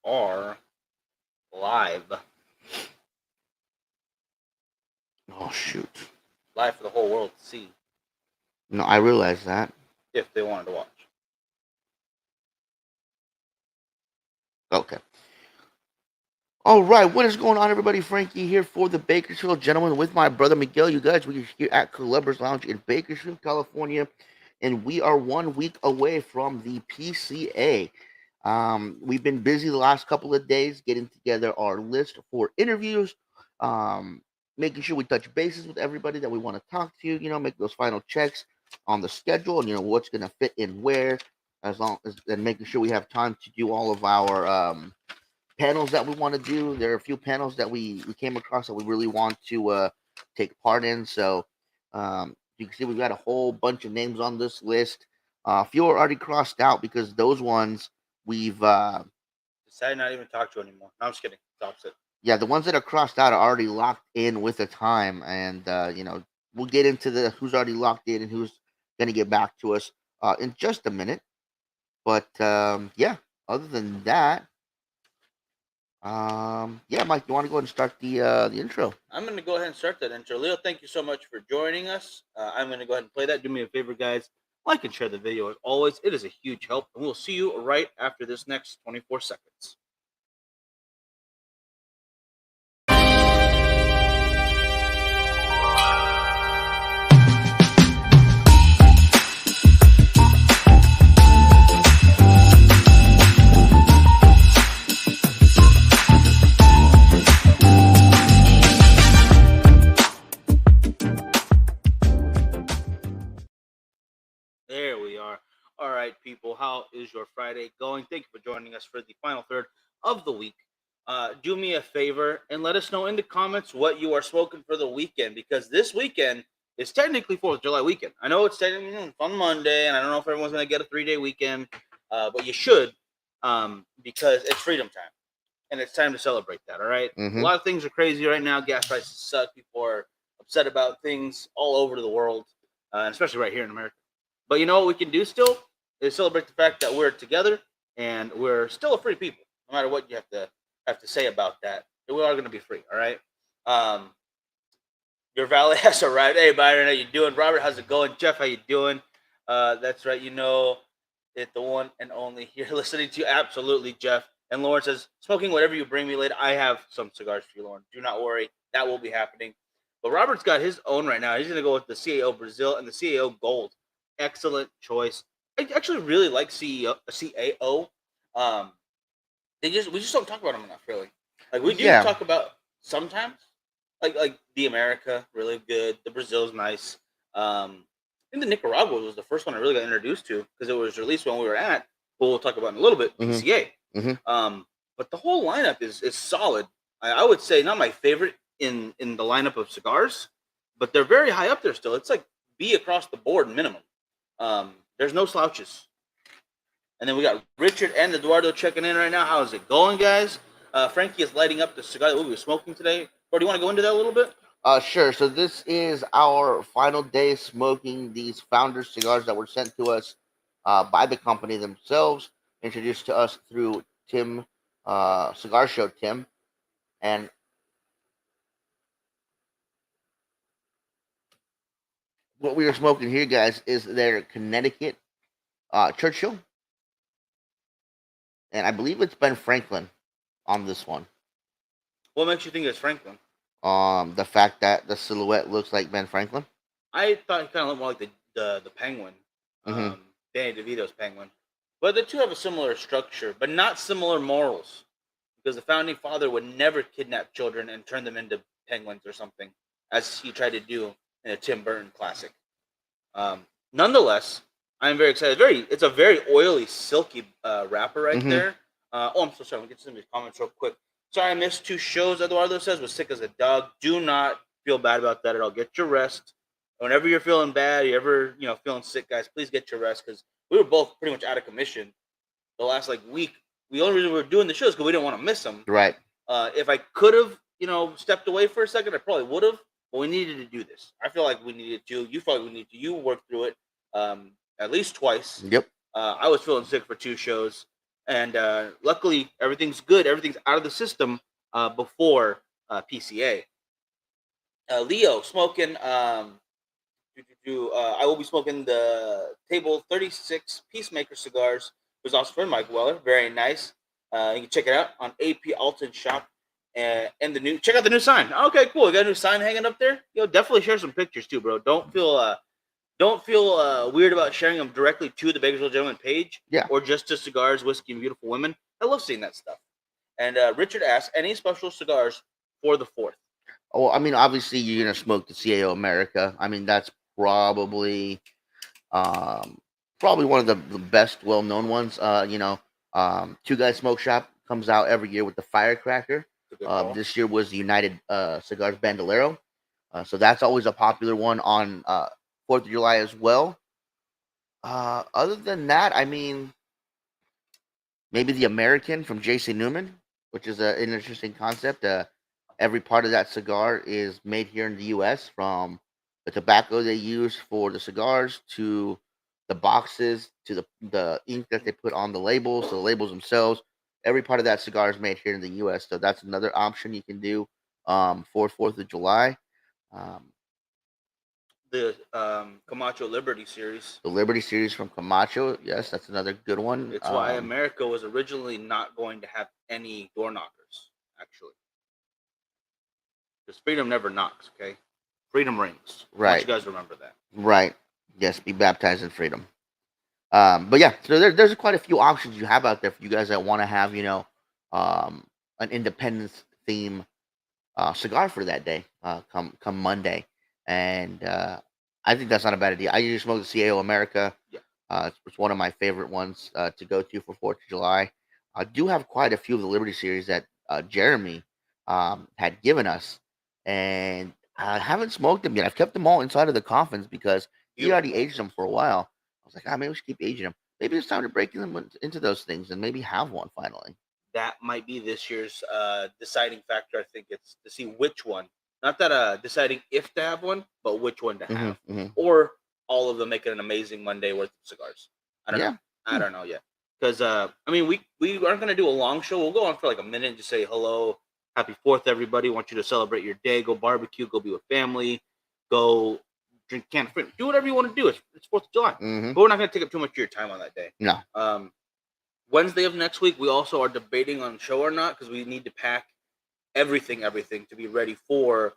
are live. Oh, shoot. Live for the whole world to see No, I realize that. if they wanted to watch. Okay. All right, what is going on, everybody? Frankie here for the Bakersfield Gentleman with my brother Miguel. You guys, we are here at Columbus Lounge in Bakersfield, California, and we are 1 week away from the PCA. We've been busy the last couple of days getting together our list for interviews, making sure we touch bases with everybody that we want to talk to. Make those final checks on the schedule and what's going to fit in where, as long as and making sure we have time to do all of our panels that we want to do. There are a few panels that we came across that we really want to take part in. So you can see we've got a whole bunch of names on this list. A few are already crossed out because those ones we've Decided not even to talk to you anymore. No, I'm just kidding. It's opposite. yeah, the ones that are crossed out are already locked in with the time, and we'll get into the who's already locked in and who's going to get back to us in just a minute. But yeah, other than that, yeah, Mike, you want to go ahead and start the intro? I'm going to go ahead and start that intro. Leo, thank you so much for joining us. I'm going to go ahead and play that. Do me a favor, guys. Like and share the video as always. It is a huge help. And we'll see you right after this next 24 seconds. There we are. All right, people. How is your Friday going? Thank you for joining us for the final third of the week. Do me a favor and let us know in the comments what you are smoking for the weekend, because this weekend is technically 4th of July weekend. I know it's technically on Monday, and I don't know if everyone's going to get a 3-day weekend, but you should, because it's freedom time, and it's time to celebrate that, all right? Mm-hmm. A lot of things are crazy right now. Gas prices suck. People are upset about things all over the world, and especially right here in America. But you know what we can do still is celebrate the fact that we're together and we're still a free people, no matter what you have to say about that. We are going to be free, all right? Your valet has arrived. Hey, Byron, how you doing? Robert, how's it going? Jeff, how you doing? That's right. You know it, the one and only here listening to you. Absolutely, Jeff. And Lauren says, smoking whatever you bring me later. I have some cigars for you, Lauren. Do not worry. That will be happening. But Robert's got his own right now. He's going to go with the CAO Brazil and the CAO Gold. Excellent choice. I actually really like CAO. We just don't talk about them enough, really. Like we do talk about sometimes, like the America, really good. The Brazil's nice. I think the Nicaragua was the first one I really got introduced to because it was released when we were at. But we'll talk about in a little bit. PCA. Mm-hmm. But the whole lineup is solid. I would say not my favorite in the lineup of cigars, but they're very high up there still. It's like B across the board minimum. There's no slouches. And then we got Richard and Eduardo checking in right now. How is it going, guys? Frankie is lighting up the cigar that we were smoking today. Or do you want to go into that a little bit? Sure. So this is our final day smoking these Founders Cigars that were sent to us by the company themselves, introduced to us through Tim, Cigar Show Tim. And what we are smoking here, guys, is their Connecticut Churchill. And I believe it's Ben Franklin on this one. What makes you think it's Franklin? The fact that the silhouette looks like Ben Franklin. I thought he kind of looked more like the penguin, Danny DeVito's penguin. But the two have a similar structure, but not similar morals, because the founding father would never kidnap children and turn them into penguins or something, as he tried to do in a Tim Burton classic. Nonetheless, I'm very excited. It's a very oily, silky wrapper right there. I'm so sorry. Let me get some of these comments real quick. Sorry, I missed 2 shows. Eduardo says was sick as a dog. Do not feel bad about that at all. Get your rest. Whenever you're feeling bad, you're ever feeling sick, guys, please get your rest, because we were both pretty much out of commission the last week. The only reason we were doing the shows because we didn't want to miss them. Right. If I could have stepped away for a second, I probably would have. But we needed to do this. I feel like we needed to. You felt like we needed to. You worked through it at least twice. Yep. I was feeling sick for 2 shows. And luckily, everything's good. Everything's out of the system before PCA. Leo smoking. I will be smoking the Table 36 Peacemaker cigars. It was also from Mike Weller. Very nice. You can check it out on AP Alton Shop. And the new check out the new sign. Okay, cool. You got a new sign hanging up there. Yo, definitely share some pictures too, bro. Don't feel weird about sharing them directly to the Bakersfield Gentleman page, Yeah. or just to Cigars, Whiskey, and Beautiful Women. I love seeing that stuff. And Richard asks, any special cigars for the 4th? Oh, I mean, obviously you're gonna smoke the CAO America. I mean, that's probably um, probably one of the best well known ones. Two Guys Smoke Shop comes out every year with the Firecracker. This year was the United Cigars Bandolero. So that's always a popular one on 4th of July as well. Other than that, I mean, maybe the American from J.C. Newman, which is an interesting concept. Every part of that cigar is made here in the U.S. from the tobacco they use for the cigars to the boxes to the ink that they put on the labels, to the labels themselves. Every part of that cigar is made here in the U.S. So that's another option you can do for 4th of July. Um, The Camacho Liberty series. the Liberty series from Camacho, yes, that's another good one. It's why America was originally not going to have any door knockers, actually. Because freedom never knocks, okay? Freedom rings. I want you guys remember that. Right. Yes, be baptized in freedom. But yeah, so there's quite a few options you have out there for you guys that want to have, an independence theme cigar for that day, come Monday, and I think that's not a bad idea. I usually smoke the CAO America. Yeah. It's one of my favorite ones to go to for 4th of July. I do have quite a few of the Liberty series that Jeremy had given us, and I haven't smoked them yet. I've kept them all inside of the coffins because he already aged them for a while. I was like, maybe we should keep aging them. Maybe it's time to break them into those things and maybe have one finally. That might be this year's deciding factor. I think it's to see which one. Not that deciding if to have one, but which one to have. Or all of them make it an amazing Monday worth of cigars. I don't know. I don't know yet. Because, I mean, we aren't going to do a long show. We'll go on for like a minute and just say hello. Happy 4th, everybody. Want you to celebrate your day. Go barbecue. Go be with family. Go drink canned fruit. Do whatever you want to do. It's 4th of July. But we're not going to take up too much of your time on that day. No. Wednesday of next week, we also are debating on show or not because we need to pack everything to be ready for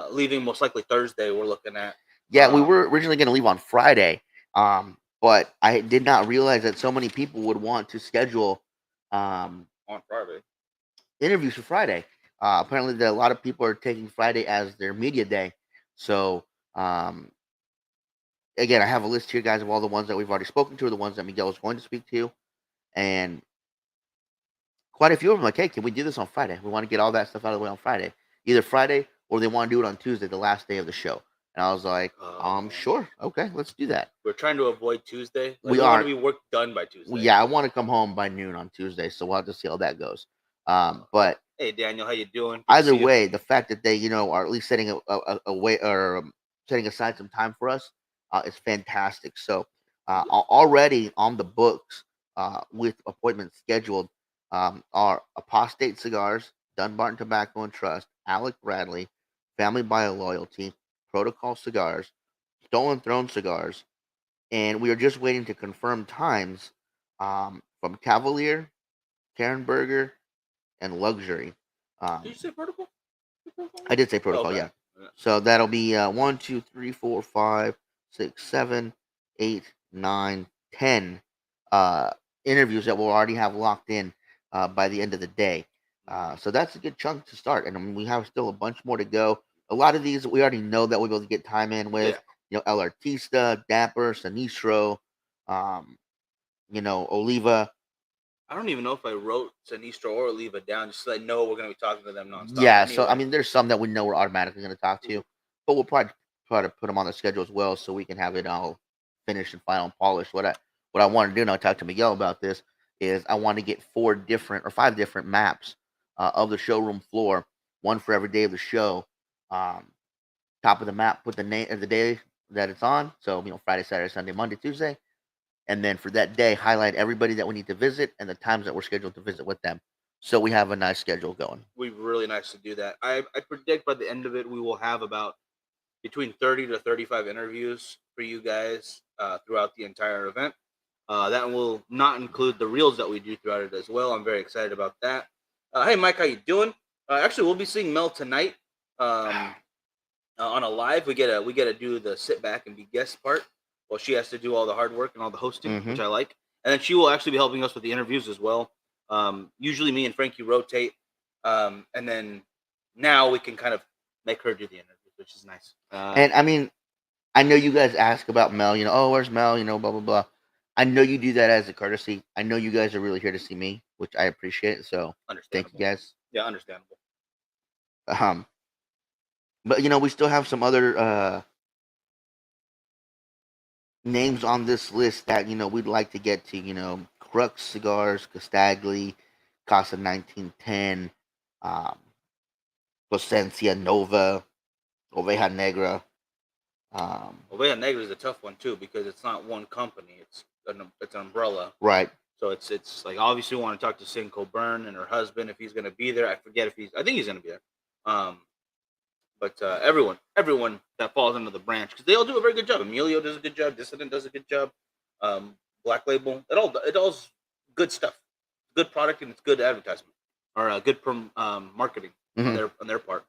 leaving most likely Thursday. We're looking at. Yeah, we were originally going to leave on Friday, but I did not realize that so many people would want to schedule on Friday interviews for Friday. Apparently, a lot of people are taking Friday as their media day. So, again, I have a list here, guys, of all the ones that we've already spoken to, the ones that Miguel is going to speak to, and quite a few of them like, hey, can we do this on Friday? We want to get all that stuff out of the way on Friday. Either Friday or they want to do it on Tuesday, the last day of the show. And I was like, sure. Okay, let's do that. We're trying to avoid Tuesday. Like, we want to be work done by Tuesday. Yeah, I want to come home by noon on Tuesday, so we'll have to see how that goes. But hey, Daniel, how you doing? Either way, the fact that they, are at least setting a way or setting aside some time for us is fantastic. So already on the books with appointments scheduled are Apostate Cigars, Dunbarton Tobacco and Trust, Alec Bradley, Family Bio Loyalty, Protocol Cigars, Stolen Throne Cigars, and we are just waiting to confirm times from Cavalier, Karen Berger, and Luxury. Did you say Protocol? I did say Protocol, yeah. So that'll be 1, 2, 3, 4, 5, 6, 7, 8, 9, 10 interviews that we'll already have locked in by the end of the day. So that's a good chunk to start. And I mean, we have still a bunch more to go. A lot of these we already know that we'll be able to get time in with. El Artista, Dapper, Sinistro, Oliva. I don't even know if I wrote Sinistro or Oliva down just so I know we're going to be talking to them nonstop. Yeah, anyway. So I mean, there's some that we know we're automatically going to talk to, but we'll probably try to put them on the schedule as well so we can have it all finished and final and polished. What I want to do, and I'll talk to Miguel about this, is I want to get 5 different maps of the showroom floor, one for every day of the show. Top of the map, put the name of the day that it's on. So Friday, Saturday, Sunday, Monday, Tuesday. and then for that day, highlight everybody that we need to visit and the times that we're scheduled to visit with them. So we have a nice schedule going. We really nice to do that. I predict by the end of it, we will have about between 30 to 35 interviews for you guys throughout the entire event. That will not include the reels that we do throughout it as well. I'm very excited about that. Hey, Mike, how you doing? Actually, we'll be seeing Mel tonight on a live. We get to do the sit back and be guest part. Well, she has to do all the hard work and all the hosting, which I like. And then she will actually be helping us with the interviews as well. Usually me and Frankie rotate. And then now we can kind of make her do the interviews, which is nice. And I mean, I know you guys ask about Mel, oh, where's Mel, blah, blah, blah. I know you do that as a courtesy. I know you guys are really here to see me, which I appreciate. So thank you guys. Yeah, understandable. But we still have some other names on this list that we'd like to get to. Crux Cigars, Castagli, Casa 1910, Plasencia Nova, Oveja Negra. Oveja Negra is a tough one too because it's not one company; it's an umbrella. Right. So it's like obviously we want to talk to Cinco Byrne and her husband if he's going to be there. I forget if I think he's going to be there. But everyone that falls under the branch because they all do a very good job. Emilio does a good job. Dissident does a good job. Black Label, it all's good stuff, good product, and it's good advertisement or good marketing on their part.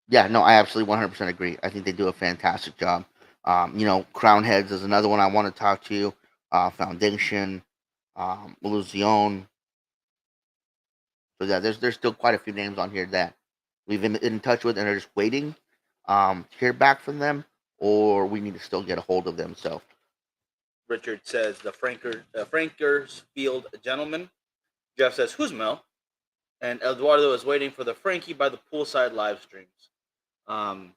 Yeah, no, I absolutely 100% agree. I think they do a fantastic job. Crown Heads is another one I want to talk to. Foundation, Illusion. So yeah, there's still quite a few names on here that we've been in touch with and are just waiting to hear back from them, or we need to still get a hold of them. So Richard says the Frankersfield gentleman. Jeff says, who's Mel? And Eduardo is waiting for the Frankie by the poolside live streams. Well,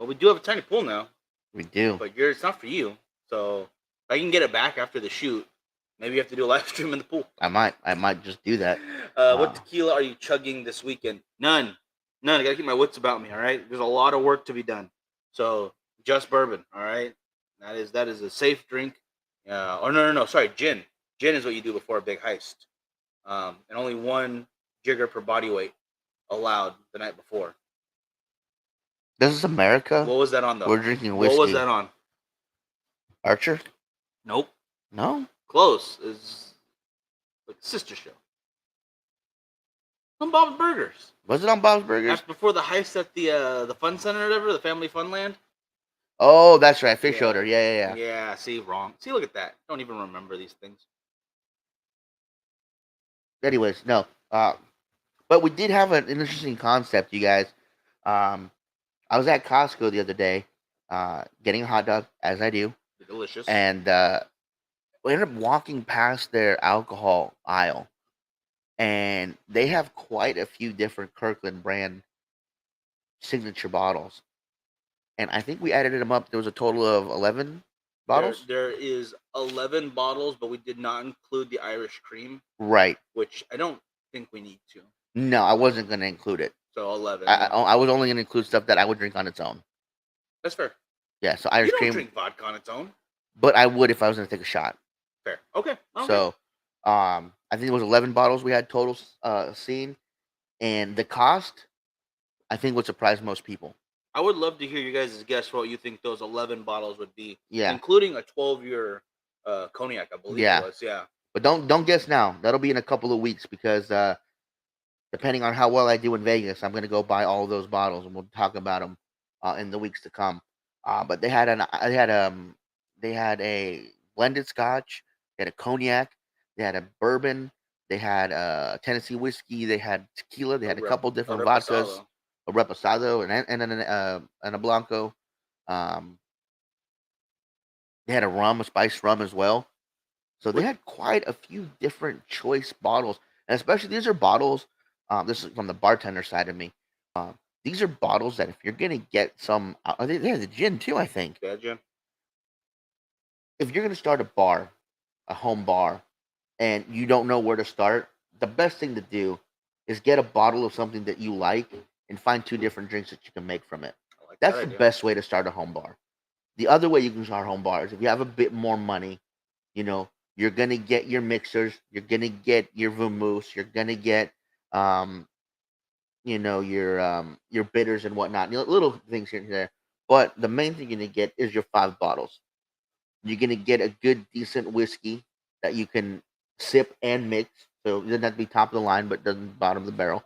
we do have a tiny pool now. We do. But it's not for you. So if I can get it back after the shoot, maybe you have to do a live stream in the pool. I might just do that. What tequila are you chugging this weekend? None. I gotta keep my wits about me, all right? There's a lot of work to be done. So just bourbon, all right? That is a safe drink. No, sorry, gin. Gin is what you do before a big heist. And only one jigger per body weight allowed the night before. This is America? What was that on, though? We're drinking whiskey. What was that on? Archer? Nope. No? Close. It's like a sister show. On Bob's Burgers. Was it on Bob's Burgers? That's before the heist at the Fun Center or whatever, the Family Funland. Oh, that's right. Fish odor. Yeah. Yeah, see, wrong. See, look at that. Don't even remember these things. Anyways, no. But we did have an interesting concept, you guys. I was at Costco the other day, getting a hot dog, as I do. Delicious. And we ended up walking past their alcohol aisle. And they have quite a few different Kirkland brand signature bottles. And I think we added them up. There was a total of 11 bottles. There is 11 bottles, but we did not include the Irish cream. Right. Which I don't think we need to. No, I wasn't going to include it. So 11. I was only going to include stuff that I would drink on its own. That's fair. Yeah, so Irish cream. You don't drink vodka on its own. But I would if I was going to take a shot. Fair. Okay. So, I think it was 11 bottles we had total seen. And the cost, I think, would surprise most people. I would love to hear you guys' guess for what you think those 11 bottles would be. Yeah. Including a 12-year cognac, I believe it was. Yeah. But don't guess now. That'll be in a couple of weeks because depending on how well I do in Vegas, I'm going to go buy all of those bottles and we'll talk about them in the weeks to come. But they had a blended scotch, they had a cognac, they had a bourbon, they had Tennessee whiskey, they had tequila, they had a couple different vodkas, a reposado and a blanco. They had a rum, a spiced rum as well. So they had quite a few different choice bottles, and especially these are bottles. This is from the bartender side of me. These are bottles that if you're gonna get some, they have the gin too, I think. Yeah, gin. If you're gonna start a bar, a home bar, and you don't know where to start, the best thing to do is get a bottle of something that you like and find two different drinks that you can make from it. That's the best way to start a home bar. The other way you can start home bars, if you have a bit more money, you know, you're gonna get your mixers, you're gonna get your vermouths, you're gonna get um, your bitters and whatnot, little things here and there. But the main thing you're gonna get is your 5 bottles. You're gonna get a good, decent whiskey that you can sip and mix. So it doesn't have to be top of the line, but doesn't bottom of the barrel.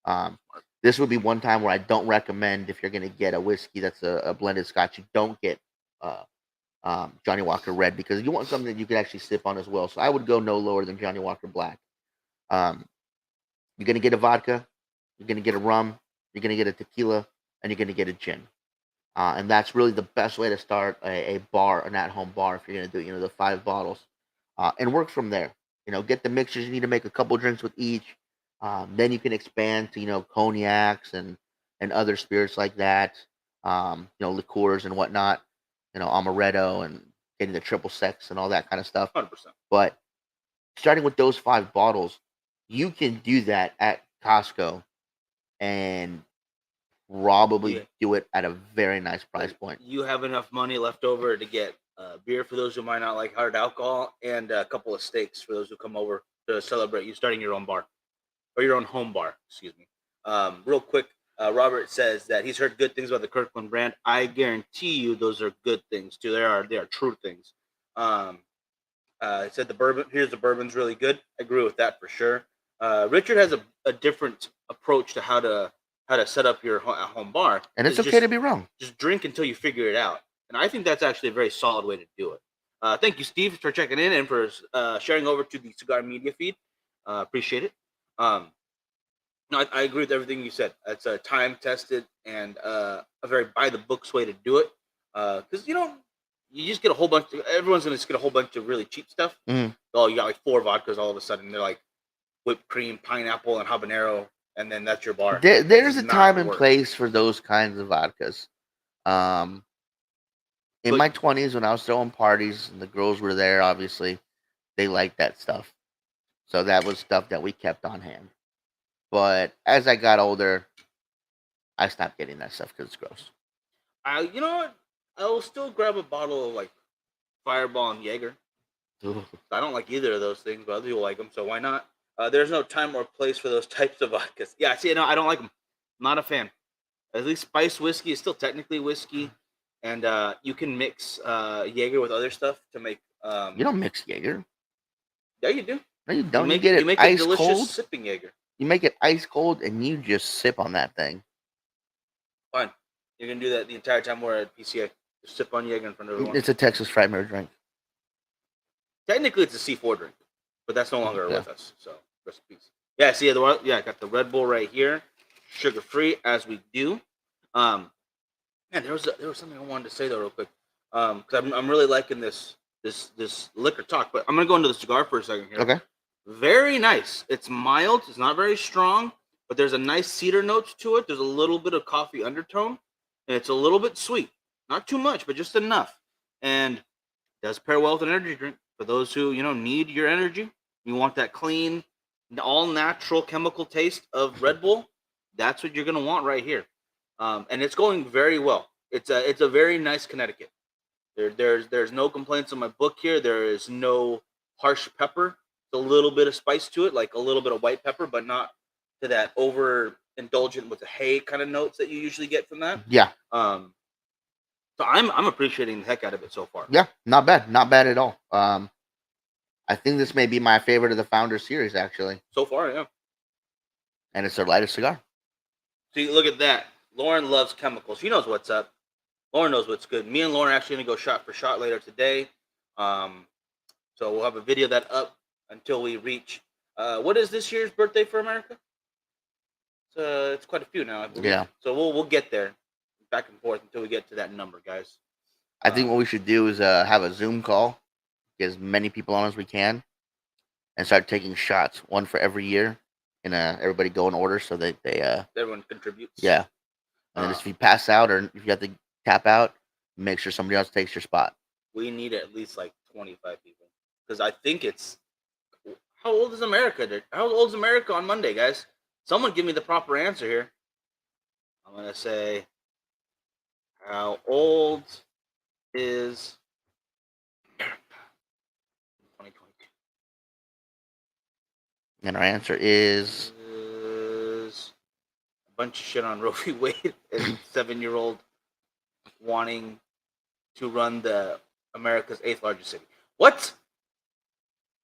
Um, this would be one time where I don't recommend if you're gonna get a whiskey that's a blended Scotch, you don't get uh, Johnny Walker Red because you want something that you can actually sip on as well. So I would go no lower than Johnny Walker Black. Um, you're gonna get a vodka, you're gonna get a rum, you're gonna get a tequila, and you're gonna get a gin. And that's really the best way to start a bar, an at-home bar, if you're gonna do the 5 bottles, and work from there. Get the mixtures you need to make a couple drinks with each. Then you can expand to cognacs and other spirits like that. Liqueurs and whatnot. Amaretto and getting the triple sec and all that kind of stuff. 100%. But starting with those 5 bottles, you can do that at Costco and probably do it at a very nice price point. You have enough money left over to get beer for those who might not like hard alcohol and a couple of steaks for those who come over to celebrate you starting your own bar or your own home bar. Excuse me. Real quick, Robert says that he's heard good things about the Kirkland brand. I guarantee you those are good things too. They are true things. He said the bourbon. Here's the bourbon's really good. I agree with that for sure. Richard has a different approach to how to set up your home bar. And it's okay to be wrong. Just drink until you figure it out. And I think that's actually a very solid way to do it. Thank you, Steve, for checking in and for sharing over to the Cigar Media feed. Appreciate it. No, I agree with everything you said. It's a time-tested and a very by-the-books way to do it. Because, you just get a whole bunch. Everyone's going to get a whole bunch of really cheap stuff. Mm. Oh, you got like 4 vodkas all of a sudden. They're like whipped cream, pineapple, and habanero. And then that's your bar. There's a time and place for those kinds of vodkas. In my 20s, when I was throwing parties and the girls were there, obviously, they liked that stuff. So that was stuff that we kept on hand. But as I got older, I stopped getting that stuff because it's gross. You know what? I'll still grab a bottle of like Fireball and Jaeger. Ooh. I don't like either of those things, but other people like them, so why not? There's no time or place for those types of vodkas. Yeah, see, no, I don't like them. Not a fan. At least spiced whiskey is still technically whiskey, and you can mix Jaeger with other stuff to make. You don't mix Jaeger. Yeah, you do. No, you don't. You make, get it you make ice a delicious cold. sipping Jaeger. You make it ice cold, and you just sip on that thing. Fine. You're gonna do that the entire time we're at PCA. Just sip on Jaeger in front of everyone. It's a Texas fried mirror drink. Technically, it's a C4 drink, but that's no longer with us. So, rest in peace. Yeah, see, I got the Red Bull right here, sugar free as we do. Man, there was something I wanted to say though, real quick, because I'm really liking this liquor talk. But I'm gonna go into the cigar for a second here. Okay. Very nice. It's mild. It's not very strong, but there's a nice cedar notes to it. There's a little bit of coffee undertone, and it's a little bit sweet. Not too much, but just enough. And it does pair well with an energy drink. For those who, need your energy, you want that clean, all natural chemical taste of Red Bull, that's what you're going to want right here. And it's going very well. It's a very nice Connecticut. There's no complaints on my book here. There is no harsh pepper. A little bit of spice to it, like a little bit of white pepper, but not to that overindulgent with the hay kind of notes that you usually get from that. Yeah. So I'm appreciating the heck out of it so far. Yeah, not bad at all. I think this may be my favorite of the Founders series, actually. So far, yeah. And it's their lightest cigar. See, look at that. Lauren loves chemicals. She knows what's up. Lauren knows what's good. Me and Lauren are actually gonna go shot for shot later today. So we'll have a video of that up until we reach. What is this year's birthday for America? It's quite a few now, I believe. Yeah. So we'll get there, back and forth until we get to that number, guys. I think what we should do is have a Zoom call, get as many people on as we can, and start taking shots, one for every year, and everybody go in order so that everyone contributes. Yeah. And then if you pass out or if you have to tap out, make sure somebody else takes your spot. We need at least like 25 people, because I think it's. How old is America? How old is America on Monday, guys? Someone give me the proper answer here. I'm gonna say, how old is 2022? And our answer is Is a bunch of shit on Roe v. Wade and 7-year-old wanting to run the America's 8th largest city. What?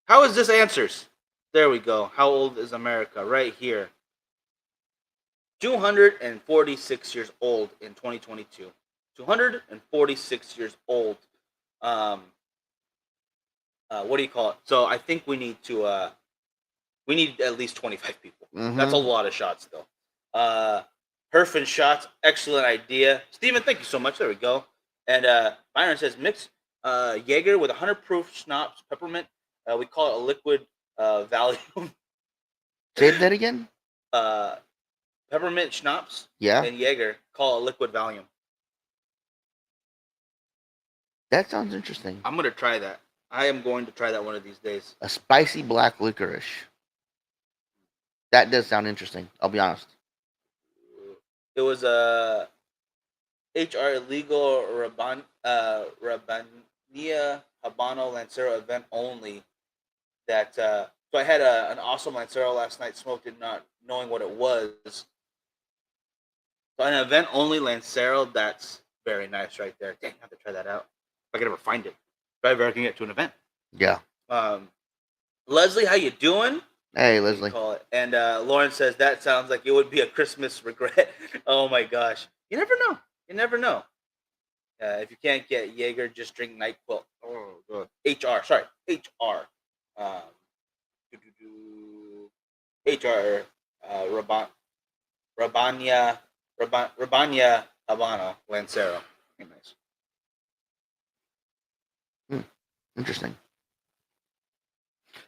How is this answers? There we go. How old is America? Right here. 246 years old in 2022. 246 years old. What do you call it? So I think we need at least 25 people. That's a lot of shots, though. Herf and shots, excellent idea. Steven, thank you so much. There we go. And Byron says mix Jaeger with 100 proof schnapps, peppermint. We call it a liquid Valium. Say that again. Peppermint schnapps. Yeah. And Jaeger call it liquid Valium. That sounds interesting. I'm gonna try that. I am going to try that one of these days. A spicy black licorice. That does sound interesting. I'll be honest. It was a HR illegal Rabania Habano Lancero event only. That so I had an awesome Lancero last night. Smoked it, not knowing what it was. So an event only Lancero. That's very nice right there. Dang, I have to try that out. If I can ever find it. If I ever can get to an event. Yeah. Leslie, how you doing? Hey, Leslie. Call it. And Lauren says that sounds like it would be a Christmas regret. Oh my gosh! You never know. You never know. If you can't get Jaeger, just drink NyQuil. HR. Sorry, HR. HR. Rabania Habano Lancero. Very nice. Interesting.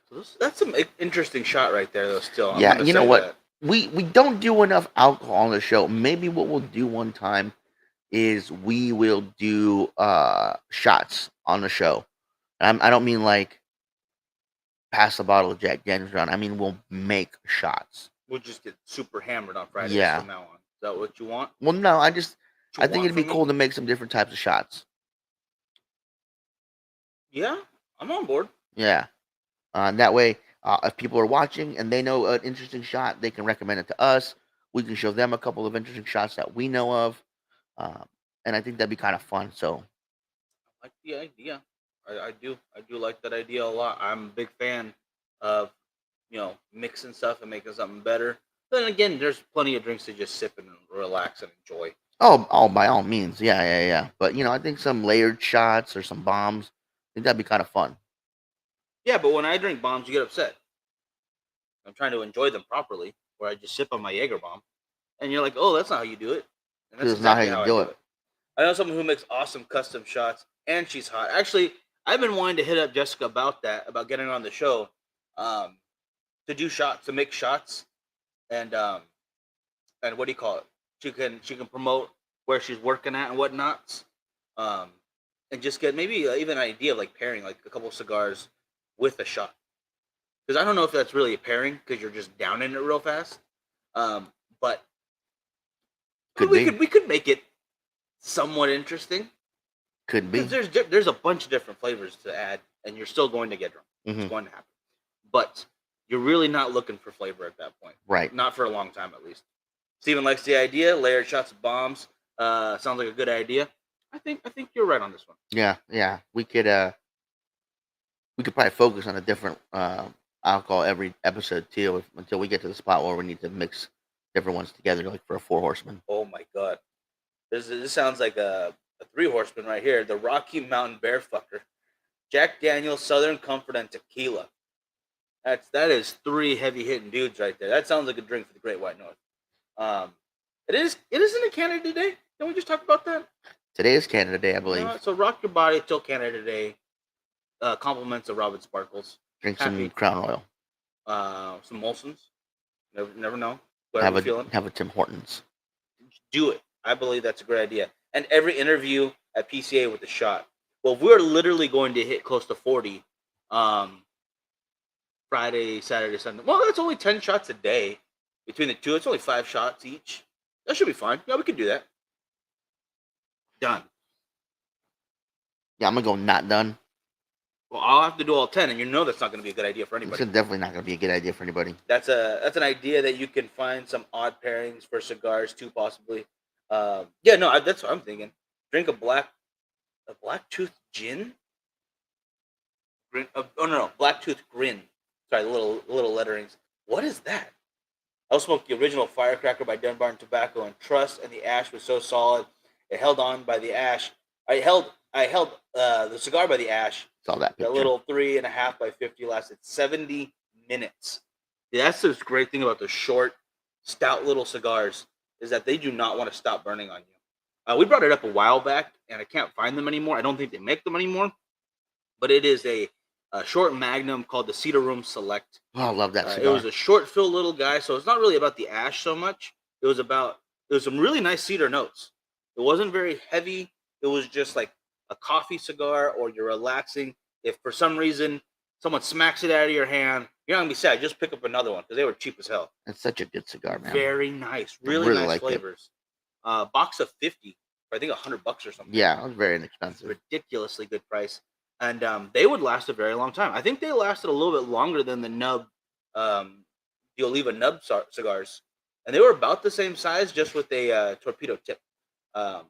So that's some interesting shot right there, though. Still, yeah. You know what? We don't do enough alcohol on the show. Maybe what we'll do one time is we will do shots on the show. And I don't mean like pass a bottle of Jack Daniels around. I mean we'll make shots. We'll just get super hammered on Fridays Yeah. from now on. Is that what you want? Well, no, I think it'd be cool to make some different types of shots. Yeah, I'm on board. Yeah. That way, if people are watching and they know an interesting shot, they can recommend it to us. We can show them a couple of interesting shots that we know of. And I think that'd be kind of fun. So I like the idea. I do like that idea a lot. I'm a big fan of, mixing stuff and making something better. Then again, there's plenty of drinks to just sip and relax and enjoy. Oh, by all means. Yeah. But, I think some layered shots or some bombs, I think that'd be kind of fun. Yeah, but when I drink bombs, you get upset. I'm trying to enjoy them properly, where I just sip on my Jaeger bomb. And you're like, oh, that's not how you do it. And that's exactly not how you do it. I know someone who makes awesome custom shots, and she's hot. Actually, I've been wanting to hit up Jessica about that, about getting her on the show, to do shots, to make shots, and what do you call it? She can promote where she's working at and whatnot, and just get maybe even an idea of like pairing like a couple of cigars with a shot. Because I don't know if that's really a pairing because you're just downing it real fast, but we could make it somewhat interesting. Could be. There's a bunch of different flavors to add, and you're still going to get drunk. Mm-hmm. It's going to happen, but you're really not looking for flavor at that point, right? Not for a long time, at least. Steven likes the idea. Layered shots of bombs. Sounds like a good idea. I think you're right on this one. Yeah. We could probably focus on a different alcohol every episode too, until we get to the spot where we need to mix different ones together, like for a 4 horseman. Oh my god, this sounds like a 3 horseman right here. The Rocky Mountain Bear Fucker, Jack Daniel's, Southern Comfort, and tequila. That is 3 heavy hitting dudes right there. That sounds like a drink for the Great White North. It isn't it Canada Day? Can we just talk about that? Today is Canada Day, I believe. So rock your body till Canada Day. Compliments of Robin Sparkles. Drink some Crown Royal. Some Molson's. Never know. Have a Tim Hortons. Do it. I believe that's a great idea. And every interview at PCA with the shot. Well, we're literally going to hit close to 40. Friday, Saturday, Sunday. Well, that's only 10 shots a day between the two. It's only 5 shots each. That should be fine. Yeah, we could do that. Done. Yeah, I'm gonna go not done. Well, I'll have to do all 10, and that's not going to be a good idea for It's anybody. definitely not gonna be a good idea for anybody. That's an idea that you can find some odd pairings for cigars too, possibly. Yeah, no, that's what I'm thinking. Drink a black tooth gin. Oh no, black tooth grin. Sorry, the little letterings. What is that? I'll smoke the original firecracker by Dunbar and Tobacco and Trust, and the ash was so solid, it held on by the ash. I held the cigar by the ash. Saw that That picture. little 3.5 by 50 lasted 70 minutes. Yeah, that's the great thing about the short, stout little cigars is that they do not want to stop burning on you. We brought it up a while back, and I can't find them anymore. I don't think they make them anymore, but it is a short magnum called the Cedar Room Select. Oh, I love that It cigar. was a short fill little guy, so it's not really about the ash so much. It was some really nice cedar notes. It wasn't very heavy. It was just like a coffee cigar, or you're relaxing. If for some reason someone smacks it out of your hand, you're not gonna be sad. Just pick up another one because they were cheap as hell. It's such a good cigar, man. Very nice, I really really nice like it. flavors. Box of 50, for I think $100 or something. Yeah, it was very It's a inexpensive. ridiculously good price, and they would last a very long time. I think they lasted a little bit longer than the nub, the Oliva nub cigars, and they were about the same size, just with a torpedo tip. Um,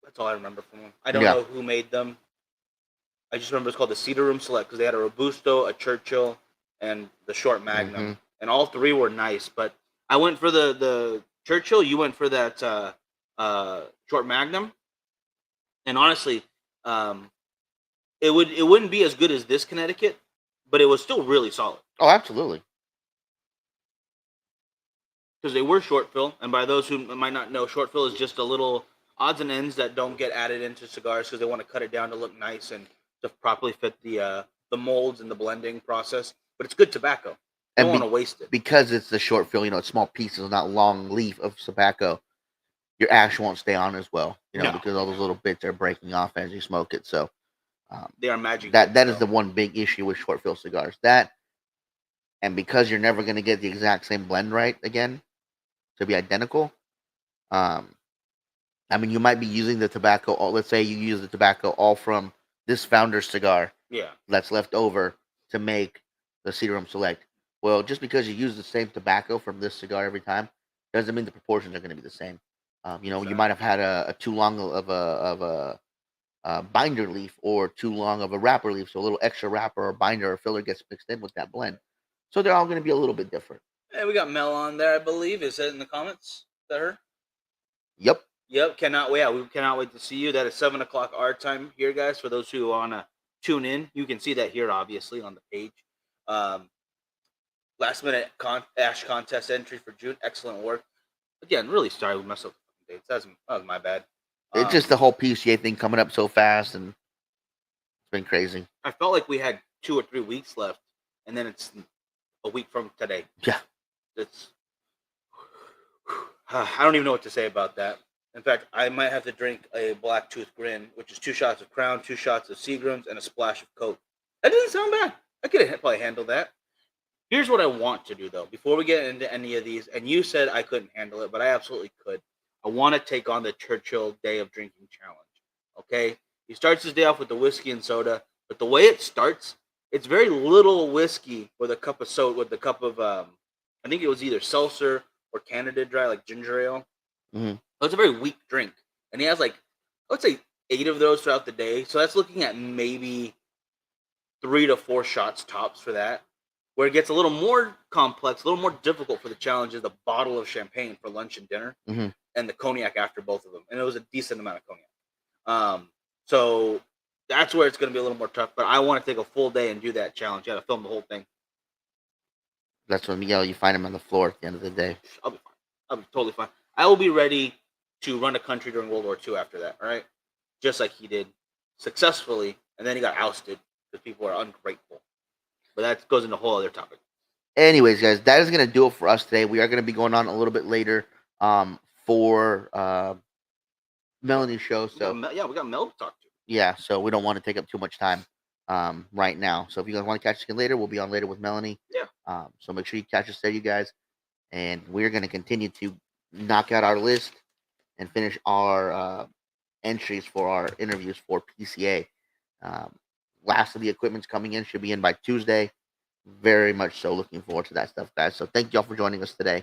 that's all I remember from them. I don't Yeah. know who made them. I just remember it's called the Cedar Room Select because they had a Robusto, a Churchill, and the short Magnum, and all three were nice. But I went for the Churchill. You went for that short Magnum, and honestly, it wouldn't be as good as this Connecticut, but it was still really solid Oh, absolutely. because they were short fill. And by those who might not know, short fill is just a little odds and ends that don't get added into cigars because they want to cut it down to look nice and to properly fit the molds and the blending process. But it's good tobacco. You And don't want to waste it. because it's the short fill, it's small pieces, not long leaf of tobacco. Your ash won't stay on as well, No. because all those little bits are breaking off as you smoke it. So They are magic. that is the one big issue with short fill cigars. That, and because you're never going to get the exact same blend right again to be identical. I mean, you might be using the tobacco. Let's say you use the tobacco all from this Founders cigar Yeah. that's left over to make the Cedar Room Select. Well, just because you use the same tobacco from this cigar every time doesn't mean the proportions are going to be the same. You might have had a too long of a binder leaf or too long of a wrapper leaf, so a little extra wrapper or binder or filler gets mixed in with that blend. So they're all going to be a little bit different. Hey, we got Mel on there, I believe. Is that in the comments? Is that her? Yep. Yep. Cannot wait. Yeah, we cannot wait to see you. That is 7:00 our time here, guys. For those who wanna tune in, you can see that here, obviously, on the page. Last minute Ash contest entry for June. Excellent work. Again, really sorry we messed up the dates. That was my bad. It's just the whole PCA thing coming up so fast, and it's been crazy. I felt like we had 2 or 3 weeks left, and then it's a week from today. Yeah. It's I don't even know what to say about that. In fact, I might have to drink a Black Tooth Grin, which is 2 shots of Crown, 2 shots of Seagrams, and a splash of Coke. That doesn't sound bad. I could probably handle that. Here's what I want to do, though, before we get into any of these. And you said I couldn't handle it, but I absolutely could. I want to take on the Churchill Day of Drinking Challenge. Okay? He starts his day off with the whiskey and soda, but the way it starts, it's very little whiskey with a cup of soda, with a cup of, I think it was either seltzer or Canada Dry, like ginger ale. Mm-hmm. So it's a very weak drink. And he has I would say 8 of those throughout the day. So that's looking at maybe 3 to 4 shots tops for that. Where it gets a little more complex, a little more difficult for the challenge is the bottle of champagne for lunch and dinner, and the cognac after both of them. And it was a decent amount of cognac. So that's where it's going to be a little more tough. But I want to take a full day and do that challenge. You got to film the whole thing. That's when Miguel, you find him on the floor at the end of the day. I'll be fine. I'll be totally fine. I will be ready to run a country during World War II after that. All right, just like he did successfully, and then he got ousted because people are ungrateful. But that goes into a whole other topic. Anyways, guys, that is going to do it for us today. We are going to be going on a little bit later for Melanie's show. So we got Mel to talk to. Yeah, so we don't want to take up too much time right now. So if you guys want to catch us again later, we'll be on later with Melanie. Yeah. So make sure you catch us there, you guys. And we're going to continue to knock out our list and finish our entries for our interviews for PCA. Last of the equipment's coming in, should be in by Tuesday. Very much so looking forward to that stuff, guys. So thank y'all for joining us today.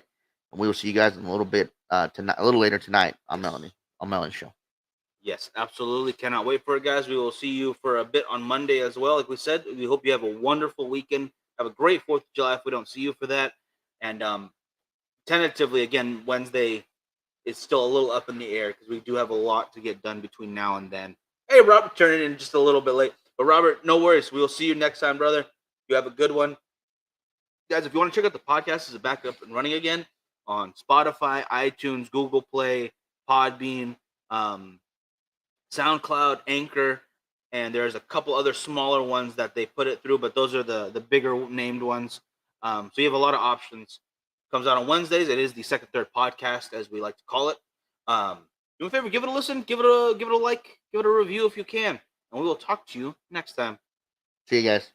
And we will see you guys in a little bit tonight, a little later tonight on Melanie's show. Yes, absolutely. Cannot wait for it, guys. We will see you for a bit on Monday as well. Like we said, we hope you have a wonderful weekend. Have a great 4th of July if we don't see you for that. And tentatively, again, Wednesday is still a little up in the air because we do have a lot to get done between now and then. Hey, Robert, turning in just a little bit late. But Robert, no worries. We will see you next time, brother. You have a good one. Guys, if you want to check out the podcast, it's back up and running again on Spotify, iTunes, Google Play, Podbean, SoundCloud, Anchor, and there's a couple other smaller ones that they put it through, but those are the bigger named ones. So you have a lot of options. Comes out on Wednesdays. It is the second, third podcast, as we like to call it. Do me a favor, give it a listen, give it a like, give it a review if you can, and we will talk to you next time. See you guys.